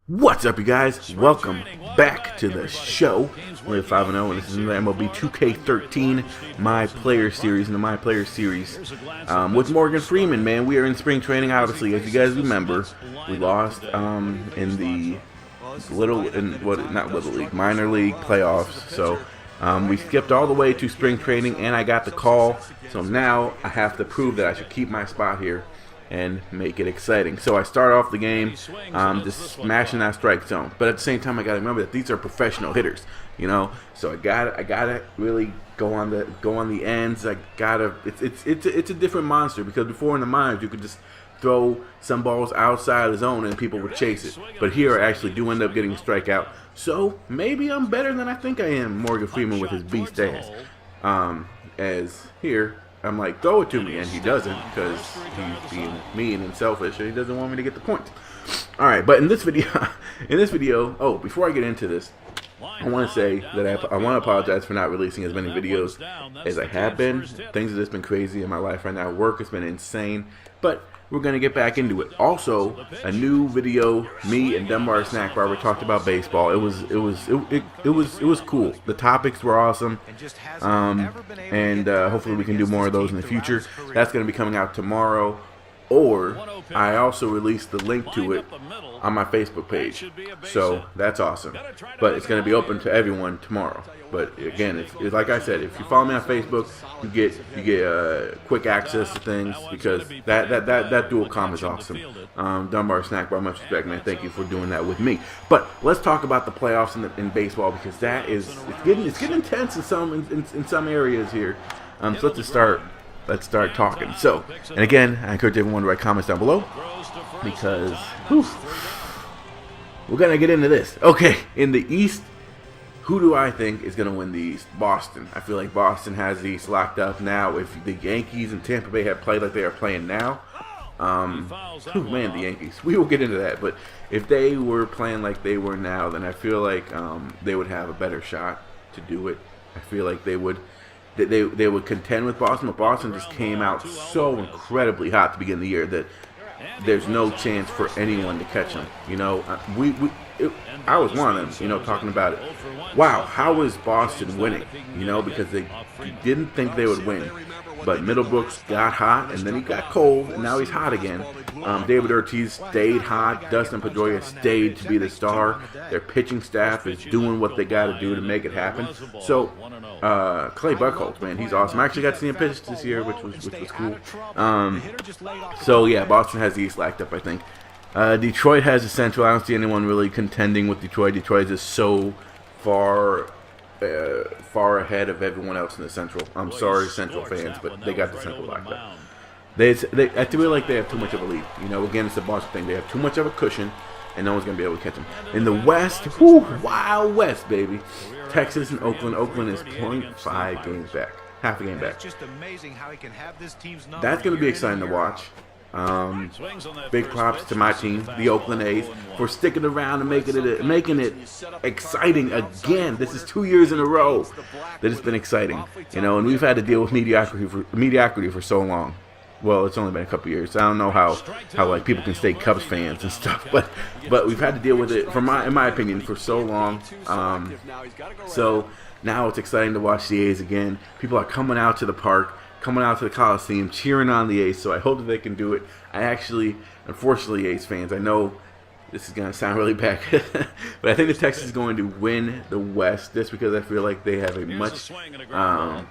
What's up, you guys? Welcome back to the show. We're 5-0, and this is the MLB 2K13 My Player Series. In the My Player Series, with Morgan Freeman, man, we are in spring training. Obviously, as you guys remember, we lost in the minor league playoffs. So we skipped all the way to spring training, and I got the call. So now I have to prove that I should keep my spot here and make it exciting. So I start off the game just smashing that strike zone, but at the same time I gotta remember that these are professional hitters, you know. So I gotta really go on the ends. It's a different monster, because before in the minors you could just throw some balls outside the zone and people would chase it, but here I actually do end up getting a strikeout. So maybe I'm better than I think I am, Morgan Freeman with his beast ass. As here I'm like, throw it to me, and he doesn't, because he's being mean and selfish, and he doesn't want me to get the point. All right, but in this video, oh, before I get into this, I want to say that I want to apologize for not releasing as many videos as I have been. Things have just been crazy in my life right now. Work has been insane, but we're gonna get back into it. Also, a new video, me and Dunbar Snackbar, we talked about baseball. It was cool. The topics were awesome, and hopefully we can do more of those in the future. That's gonna be coming out tomorrow. Or I also released the link to it on my Facebook page, so that's awesome. But it's going to be open to everyone tomorrow. But again, it's like I said, if you follow me on Facebook, you get quick access to things, because that dual comm is awesome. Dunbar Snackbar, much respect, man. Thank you for doing that with me. But let's talk about the playoffs in baseball, because it's getting intense in some areas here. So let's just start. Let's start talking. So, and again, I encourage everyone to write comments down below, because we're going to get into this. Okay, in the East, who do I think is going to win the East? Boston. I feel like Boston has the East locked up now. If the Yankees and Tampa Bay had played like they are playing now, man, the Yankees. We will get into that. But if they were playing like they were now, then I feel like they would have a better shot to do it. I feel like they would contend with Boston, but Boston just came out so incredibly hot to begin the year that there's no chance for anyone to catch them. You know, I was one of them, you know, talking about it. Wow, how is Boston winning? You know, because they didn't think they would win. But Middlebrooks got hot, and then he got cold, and now he's hot again. David Ortiz stayed hot. Dustin Pedroia stayed to be the star. Their pitching staff is doing what they got to do to make it happen. So, Clay Buchholz, man, he's awesome. I actually got to see him pitch this year, which was cool. So, yeah, Boston has the East locked up, I think. Detroit has the Central. I don't see anyone really contending with Detroit. Detroit is just so far ahead of everyone else in the Central. I'm sorry, Central fans, but they got the Central locked up. I feel like they have too much of a lead. You know, again, it's the Boston thing. They have too much of a cushion, and no one's going to be able to catch them. In the West, Wild West, baby. Texas and Oakland. Oakland is 0.5 games back. Half a game back. That's going to be exciting to watch. Big props to my team, the Oakland A's, for sticking around and making it exciting again. This is 2 years in a row that it's been exciting, you know, and we've had to deal with mediocrity for so long. Well, it's only been a couple years. I don't know how like people can stay Cubs fans and stuff, but we've had to deal with it in my opinion for so long. So now it's exciting to watch the A's again. People are coming out to the park, coming out to the Coliseum, cheering on the A's, so I hope that they can do it. Unfortunately, A's fans, I know this is going to sound really bad, but I think the Texans is going to win the West, just because I feel like they have a much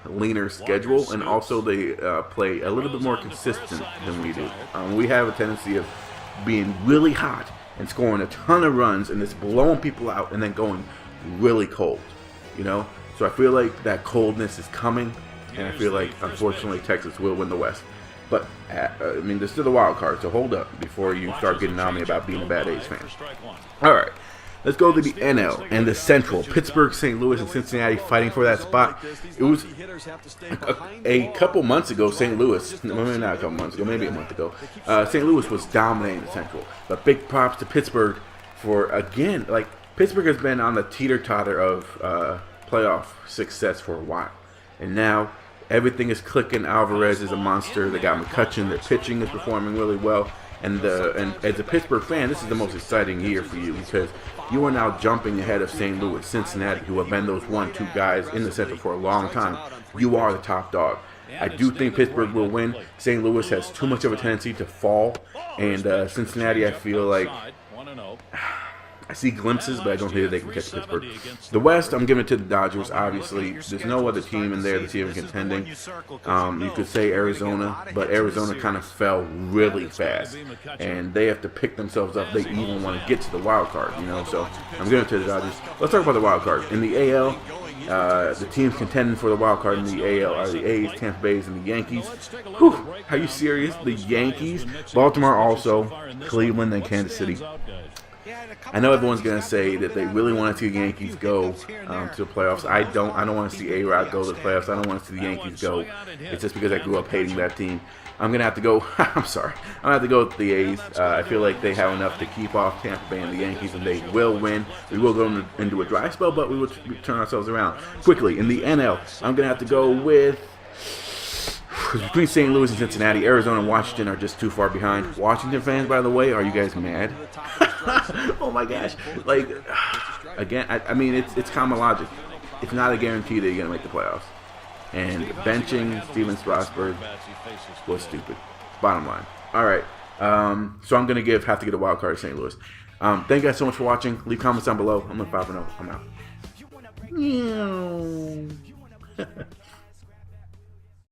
leaner schedule, and also they play a little bit more consistent than we do. We have a tendency of being really hot and scoring a ton of runs and just blowing people out and then going really cold, you know? So I feel like that coldness is coming, and I feel like, unfortunately, Texas will win the West. But, I mean, there's still the wild card, so hold up before you start getting on me about being a bad A's fan. All right, let's go to the NL and the Central. Pittsburgh, St. Louis, and Cincinnati fighting for that spot. It was a couple months ago, St. Louis, maybe not a couple months ago, maybe a month ago, St. Louis was dominating the Central. But big props to Pittsburgh for, again, like, Pittsburgh has been on the teeter-totter of playoff success for a while. And now everything is clicking. Alvarez is a monster. They got McCutchen. Their pitching is performing really well. And as a Pittsburgh fan, this is the most exciting year for you because you are now jumping ahead of St. Louis, Cincinnati, who have been those 1-2 guys in the Central for a long time. You are the top dog. I do think Pittsburgh will win. St. Louis has too much of a tendency to fall, and Cincinnati, I feel like I see glimpses, but I don't think that they can catch Pittsburgh. The West, I'm giving it to the Dodgers, obviously. There's no other team in there that's even contending. You could say Arizona, but Arizona kind of fell really fast, and they have to pick themselves up. They even want to get to the wild card, you know. So I'm giving it to the Dodgers. Let's talk about the wild card. In the AL, the teams contending for the wild card in the AL are the A's, Tampa Bay's, and the Yankees. Whew, are you serious? The Yankees, Baltimore also, Cleveland, and Kansas City. I know everyone's gonna say that they really want to see the Yankees go to the playoffs. I don't want to see A-Rod go to the playoffs. I don't want to see the Yankees go. It's just because I grew up hating that team. I'm gonna have to go. I'm sorry. I'm gonna have to go with the A's. I feel like they have enough to keep off Tampa Bay and the Yankees, and they will win. We will go into a dry spell, but we will turn ourselves around quickly. In the NL, I'm gonna have to go with. Between St. Louis and Cincinnati, Arizona and Washington are just too far behind. Washington fans, by the way, are you guys mad? Oh my gosh! Like, again, I mean, it's common logic. It's not a guarantee that you're gonna make the playoffs. And benching Steven Strasburg was stupid. Bottom line. All right. So I'm gonna have to get a wild card to St. Louis. Thank you guys so much for watching. Leave comments down below. I'm gonna 5-0. I'm out.